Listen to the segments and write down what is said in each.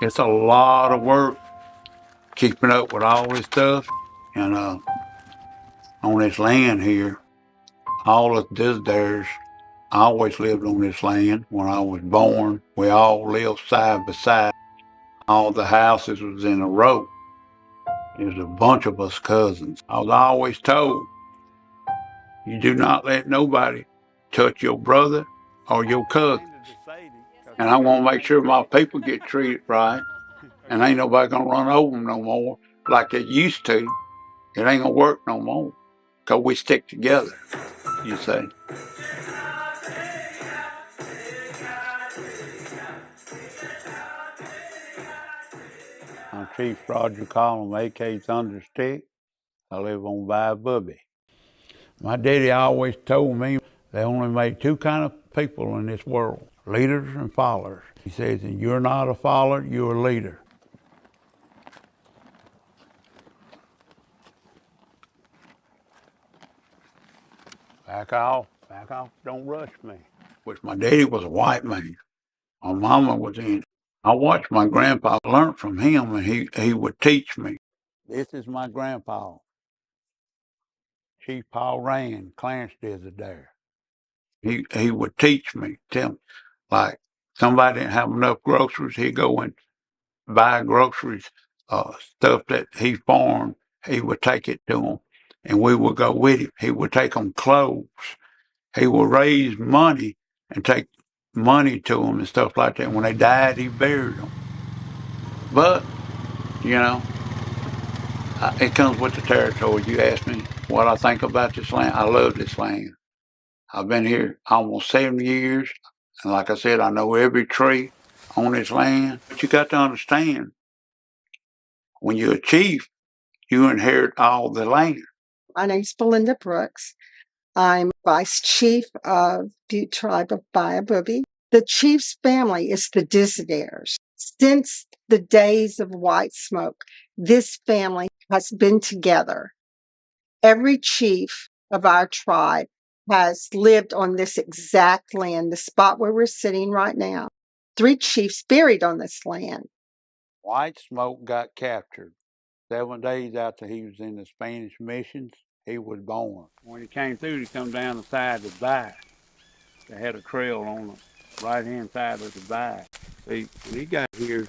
It's a lot of work keeping up with all this stuff. And on this land here, all of this there's, I always lived on this land. When I was born, we all lived side by side. All the houses was in a row. There's a bunch of us cousins. I was always told, you do not let nobody touch your brother or your cousin. And I want to make sure my people get treated right. And ain't nobody going to run over them no more like they used to. It ain't going to work no more because we stick together, you say. I'm Chief Rodger Collum, a.k.a. Thunderstick. I live on Bayou Bourbeaux. My daddy always told me they only make two kind of people in this world, leaders and followers. He says, and you're not a follower, you're a leader. Back off, don't rush me. Which my daddy was a white man. My mama was in. I watched my grandpa learn from him, and he would teach me. This is my grandpa, Chief Paul Rand, Clarence Desert there. He would teach me, tell me, like somebody didn't have enough groceries, he'd go and buy groceries, stuff that he farmed, he would take it to them, and we would go with him. He would take them clothes. He would raise money and take money to them and stuff like that. When they died, he buried them. But, you know, it comes with the territory. You ask me what I think about this land. I love this land. I've been here almost 70 years. And like I said, I know every tree on this land. But you got to understand, when you're a chief, you inherit all the land. My name's Belinda Brooks. I'm Vice Chief of Butte Tribe of Bayou Bourbeaux. The chief's family is the Desidaires. Since the days of White Smoke, this family has been together. Every chief of our tribe has lived on this exact land, the spot where we're sitting right now. 3 chiefs buried on this land. White Smoke got captured 7 days after he was in the Spanish missions. He was born. When he came through, he come down the side of the bayou. They had a trail on the right-hand side of the bayou. See, when he got here,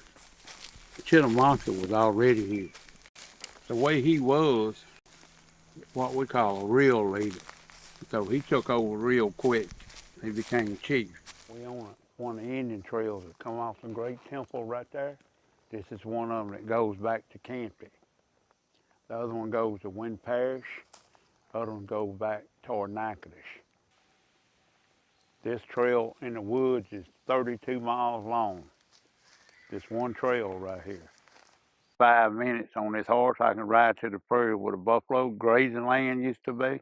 Chittimonka was already here. The way he was, what we call a real leader. So he took over real quick. He became chief. We own one of the Indian trails that come off the Great Temple right there. This is one of them that goes back to Campy. The other one goes to Wind Parish. The other one goes back toward Natchitoches. This trail in the woods is 32 miles long. This one trail right here. 5 minutes on this horse, I can ride to the prairie where the buffalo grazing land used to be.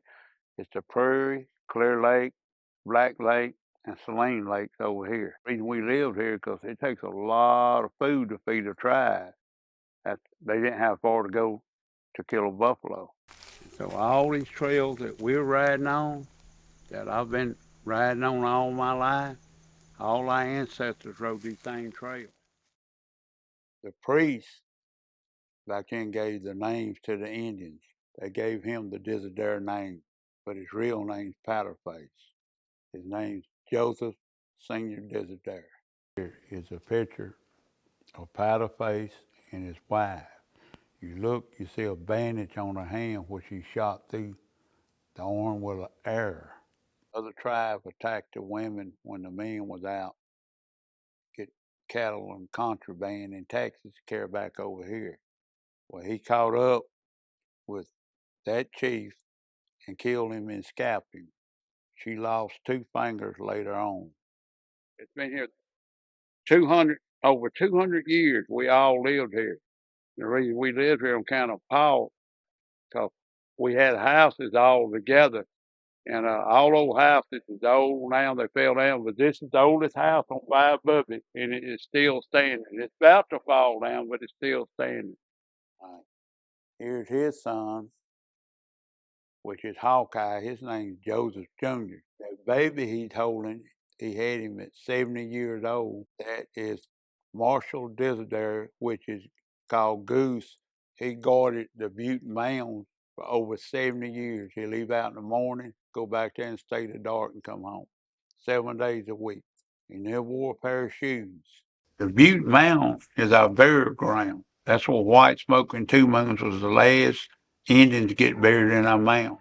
It's the prairie, Clear Lake, Black Lake, and Saline Lakes over here. The reason we lived here because it takes a lot of food to feed a tribe. They didn't have far to go to kill a buffalo. So all these trails that we're riding on, that I've been riding on all my life, all our ancestors rode these same trails. The priests back then gave the names to the Indians. They gave him the Desidaire name, but his real name's Powderface. His name's Joseph Senior Desidaire. Here is a picture of Powderface and his wife. You look, you see a bandage on her hand where she shot through the arm with an arrow. Other tribes attacked the women when the men was out, get cattle and contraband in Texas, carry back over here. Well, he caught up with that chief and killed him and scalped him. She lost 2 fingers later on. It's been here over 200 years. We all lived here. The reason we lived here on kind of Paul, because we had houses all together. And all those houses is old now, they fell down, but this is the oldest house on Bayou Bourbeaux, and it is still standing. It's about to fall down, but it's still standing. Here's his son, which is Hawkeye. His name's Joseph Jr. That baby he's holding, he had him at 70 years old. That is Marshall Desideri, which is called Goose, he guarded the Butte Mounds for over 70 years. He'd leave out in the morning, go back there and stay till dark and come home 7 days a week. He never wore a pair of shoes. The Butte Mound is our burial ground. That's where White Smoke and Two Moons was the last Indians to get buried in our mound.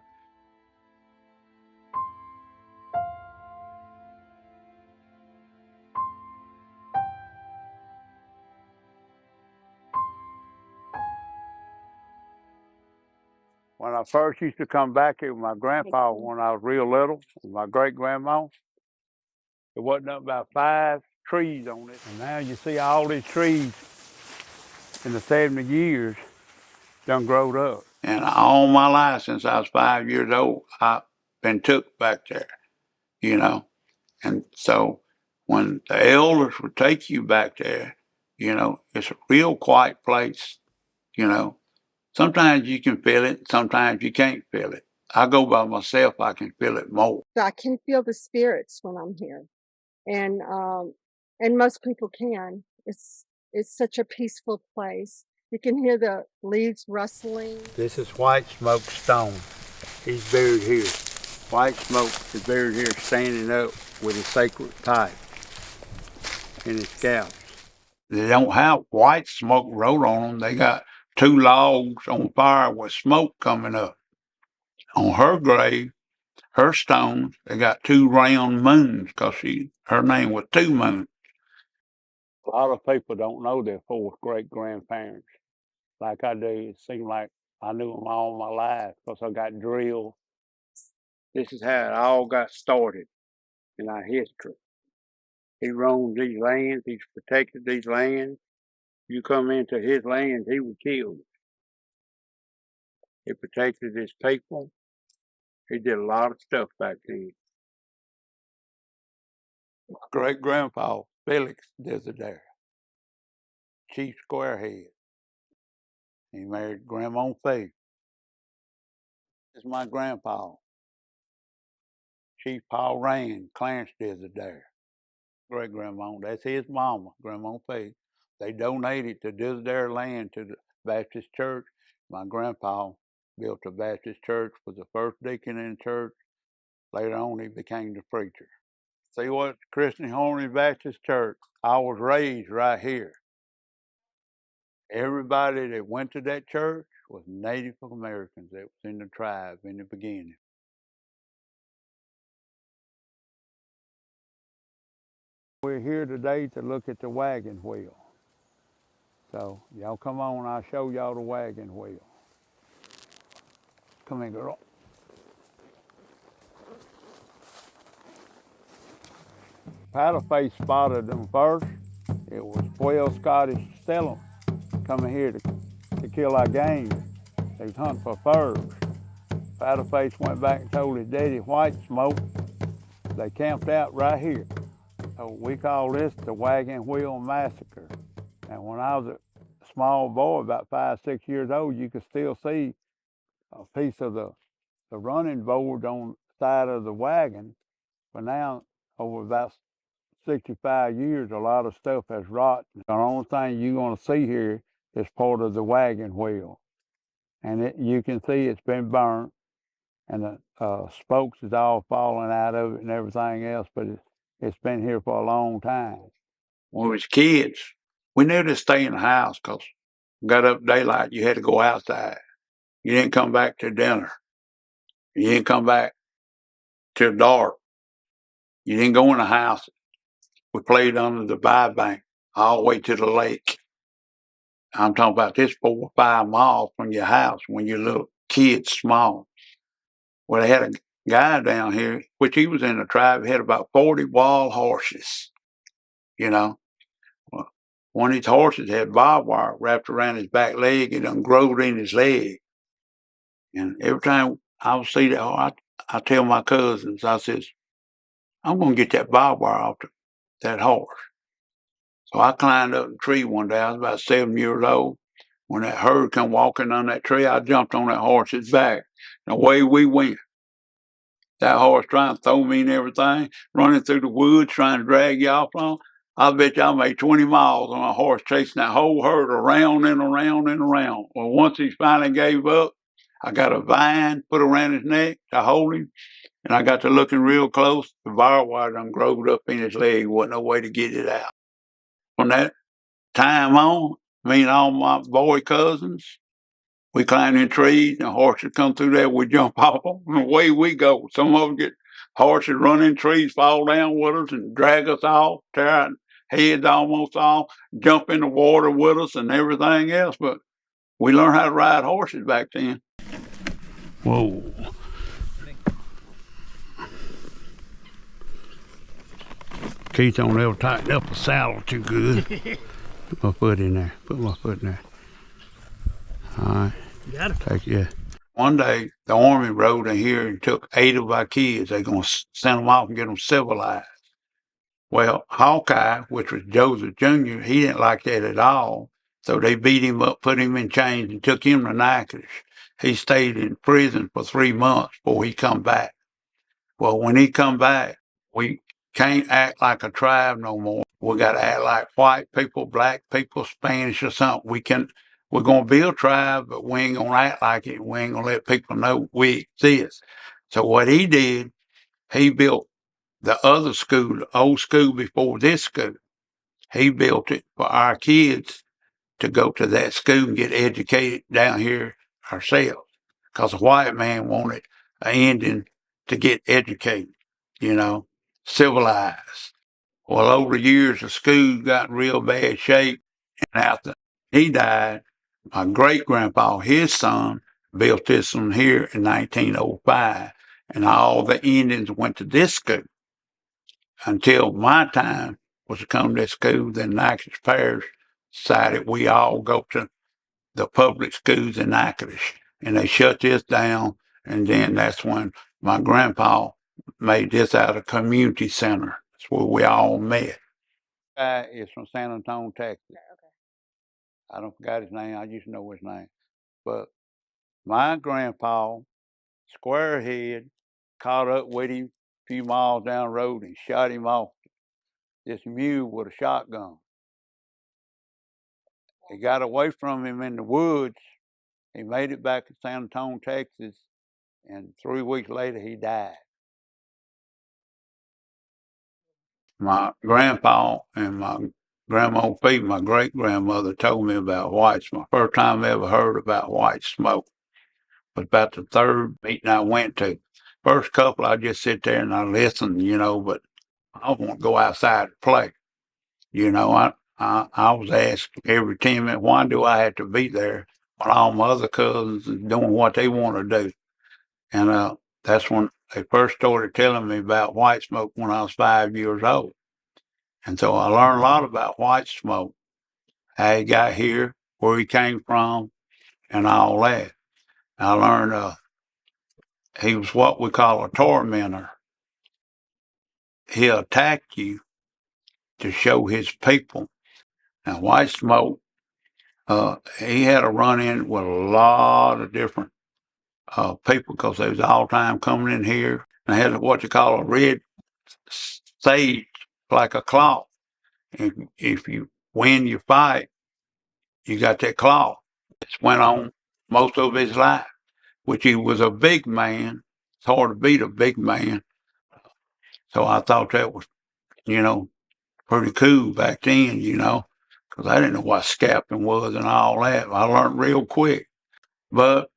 When I first used to come back here with my grandpa when I was real little, with my great-grandma, there wasn't nothing about 5 trees on it. And now you see all these trees in the 70 years done growed up. And all my life since I was 5 years old, I've been took back there, you know. And so when the elders would take you back there, you know, it's a real quiet place, you know. Sometimes you can feel it, sometimes you can't feel it. I go by myself, I can feel it more. I can feel the spirits when I'm here, and most people can. It's such a peaceful place. You can hear the leaves rustling. This is White Smoke Stone. He's buried here. White Smoke is buried here standing up with a sacred pipe in his scalp. They don't have White Smoke wrote on them. They got 2 logs on fire with smoke coming up. On her grave, her stones, they got 2 round moons because her name was Two Moons. A lot of people don't know their 4th great-grandparents like I do. It seemed like I knew them all my life because I got drilled. This is how it all got started in our history. He roamed these lands. He's protected these lands. You come into his lands, he would kill you. He protected his people. He did a lot of stuff back then. My great-grandpa, Felix Desideri, Chief Squarehead. He married Grandma Faith. This is my grandpa, Chief Paul Rand, Clarence Desideri. Great-grandma, that's his mama, Grandma Faith. They donated the Desideri land to the Baptist church. My grandpa built a Baptist church, was the first deacon in the church. Later on, he became the preacher. See what? Christian Harmony Baptist Church. I was raised right here. Everybody that went to that church was Native Americans that was in the tribe in the beginning. We're here today to look at the wagon wheel. So y'all come on, I'll show y'all the wagon wheel. Come here, girl. Paddleface spotted them first. It was 12 Scottish Stellum coming here to kill our game. They was hunting for furs. Paddleface went back and told his daddy White Smoke. They camped out right here. So we call this the Wagon Wheel Massacre. And when I was a small boy, about 5, 6 years old, you could still see a piece of the running board on the side of the wagon. But now, over about 65 years, a lot of stuff has rotten. The only thing you're going to see here is part of the wagon wheel. And you can see it's been burnt, and the spokes is all falling out of it and everything else, but it's been here for a long time. When we was kids, we knew to stay in the house because got up daylight, you had to go outside. You didn't come back till dinner. You didn't come back till dark. You didn't go in the house. We played under the Bayou bank all the way to the lake. I'm talking about this 4 or 5 miles from your house when you're little kids, small. Well, they had a guy down here, which he was in the tribe, had about 40 wild horses, you know. Well, one of his horses had barbed wire wrapped around his back leg and done growed in his leg. And every time I would see that, I tell my cousins, I says, I'm going to get that barbed wire off that horse. So I climbed up the tree one day. I was about 7 years old. When that herd come walking on that tree, I jumped on that horse's back. And away we went. That horse trying to throw me and everything, running through the woods, trying to drag you off on. I bet you I made 20 miles on a horse chasing that whole herd around and around and around. Well, once he finally gave up, I got a vine put around his neck to hold him, and I got to looking real close. The barbed wire done growed up in his leg. Wasn't no way to get it out. From that time on, me and all my boy cousins, we climbed in trees, and horses come through there. We jump off them, and away we go. Some of them get horses run in trees, fall down with us, and drag us off, tear our heads almost off, jump in the water with us, and everything else. But we learned how to ride horses back then. Whoa. Keith don't ever tighten up a saddle too good. Put my foot in there. Put my foot in there. All right. You got it. Take it. One day, the Army rode in here and took 8 of our kids. They're going to send them off and get them civilized. Well, Hawkeye, which was Joseph Jr., he didn't like that at all. So they beat him up, put him in chains, and took him to Natchitoches. He stayed in prison for 3 months before he come back. Well, when he come back, we can't act like a tribe no more. We got to act like white people, black people, Spanish or something. We're going to be a tribe, but we ain't going to act like it. We ain't going to let people know we exist. So what he did, he built the other school, the old school before this school. He built it for our kids to go to that school and get educated down here ourselves. Because a white man wanted an Indian to get educated, civilized. Well, over the years, the school got in real bad shape. And after he died, my great-grandpa, his son, built this one here in 1905. And all the Indians went to this school until my time was to come to this school. Then Natchitoches Parish decided we all go to the public schools in Natchitoches. And they shut this down. And then that's when my grandpa made this out of community center. That's where we all met. Guy is from San Antonio, Texas. Okay. I don't forgot his name. I used to know his name. But my grandpa, square head, caught up with him a few miles down the road and shot him off this mule with a shotgun. He got away from him in the woods. He made it back to San Antonio, Texas, and 3 weeks later he died. My grandpa and my grandma Pete, my great-grandmother, told me about whites. My first time I ever heard about white smoke was about the third meeting I went to. First couple, I just sit there and I listen, but I want to go outside and play. I was asked every 10 minutes, why do I have to be there when all my other cousins are doing what they want to do? And that's when they first started telling me about white smoke when I was 5 years old. And so I learned a lot about white smoke, how he got here, where he came from, and all that. I learned he was what we call a tormentor. He'll attack you to show his people. Now, white smoke, he had a run-in with a lot of different people because they was all time coming in here. And they had what you call a red sage, like a cloth. And if you win your fight, you got that cloth. It's went on most of his life, which he was a big man. It's hard to beat a big man. So I thought that was, pretty cool back then, because I didn't know what scalping was and all that. I learned real quick. But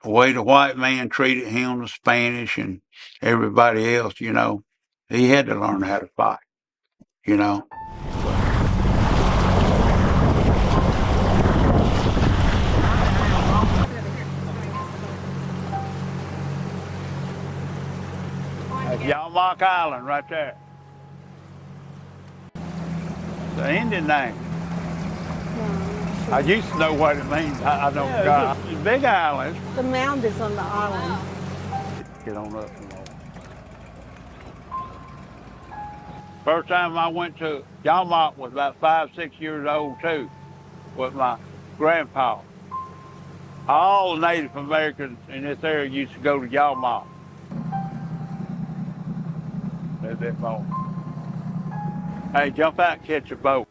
the way the white man treated him, the Spanish and everybody else, he had to learn how to fight, you know. That's Yamack Island right there. The Indian name. I used to know what it means. I don't forgot. It's big island. The mound is on the island. Get on up some more. First time I went to Yamack was about 5, 6 years old too, with my grandpa. All the Native Americans in this area used to go to Yamack. A little bit more. Hey, jump out and catch a boat.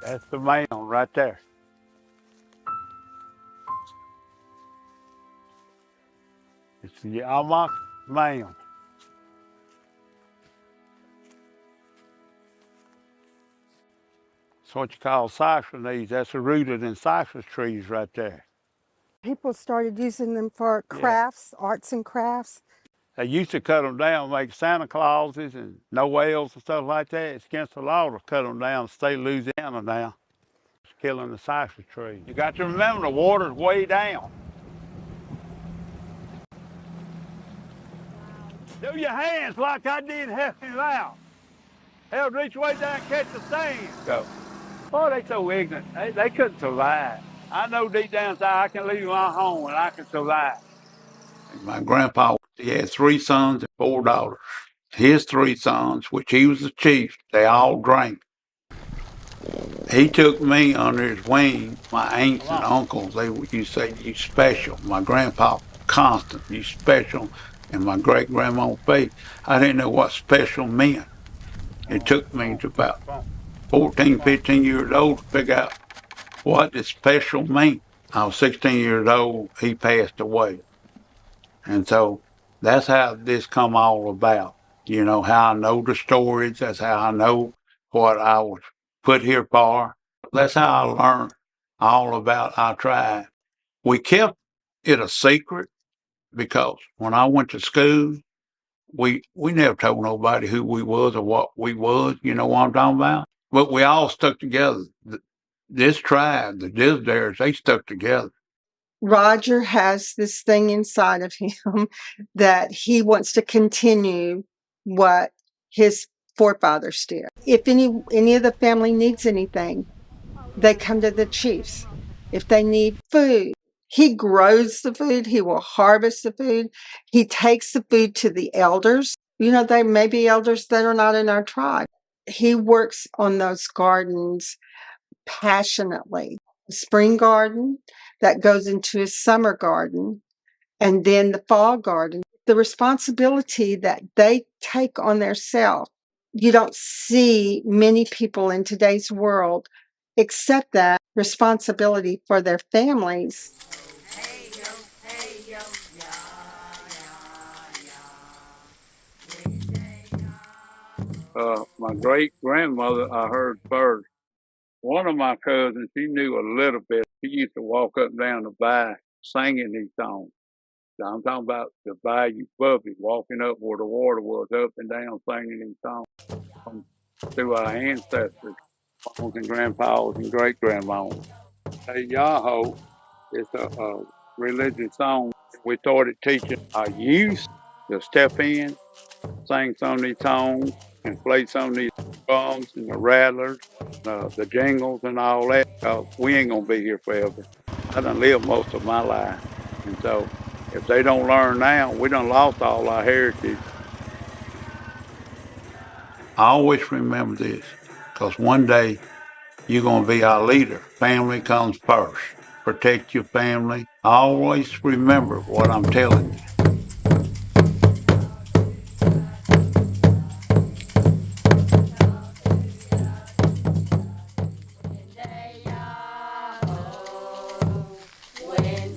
That's the mound right there. It's the Almach mound. It's what you call cypress. That's rooted in cypress trees right there. People started using them for crafts, arts and crafts. They used to cut them down, make Santa Clauses and Noels and stuff like that. It's against the law to cut them down in the state of Louisiana now. It's killing the cypress tree. You got to remember the water's way down. Do your hands like I did help him out. Hell, reach way down and catch the sand. Go. Oh, they so ignorant. They couldn't survive. I know deep down inside I can leave my home and I can survive. My grandpa, he had 3 sons and 4 daughters. His 3 sons, which he was the chief, they all drank. He took me under his wing. My aunts and uncles, they used to say, you special. My grandpa, constant, you special. And my great-grandma, Faith, I didn't know what special meant. It took me to about 14, 15 years old to figure out what did special mean. I was 16 years old, he passed away. And so that's how this come all about. You know, how I know the stories, that's how I know what I was put here for. That's how I learned all about our tribe. We kept it a secret because when I went to school, we never told nobody who we was or what we was, you know what I'm talking about? But we all stuck together. This tribe, the Disdares, they stuck together. Rodger has this thing inside of him that he wants to continue what his forefathers did. If any of the family needs anything, they come to the chiefs. If they need food, he grows the food, he will harvest the food, he takes the food to the elders. You know, they may be elders that are not in our tribe. He works on those gardens passionately. The spring garden that goes into his summer garden, and then the fall garden. The responsibility that they take on themselves. You don't see many people in today's world accept that responsibility for their families. My great grandmother, I heard first. One of my cousins, she knew a little bit. She used to walk up and down the bayou singing these songs. So I'm talking about the Bayou Bourbeaux, walking up where the water was, up and down singing these songs through our ancestors, uncles and grandpas and great grandmas. Hey, Yahoo, it's a religious song. We started teaching our youth to step in, sing some of these songs, and play some of these drums and the rattlers, the jingles and all that, because we ain't going to be here forever. I done lived most of my life. And so if they don't learn now, we done lost all our heritage. I always remember this, because one day you're going to be our leader. Family comes first. Protect your family. Always remember what I'm telling you. When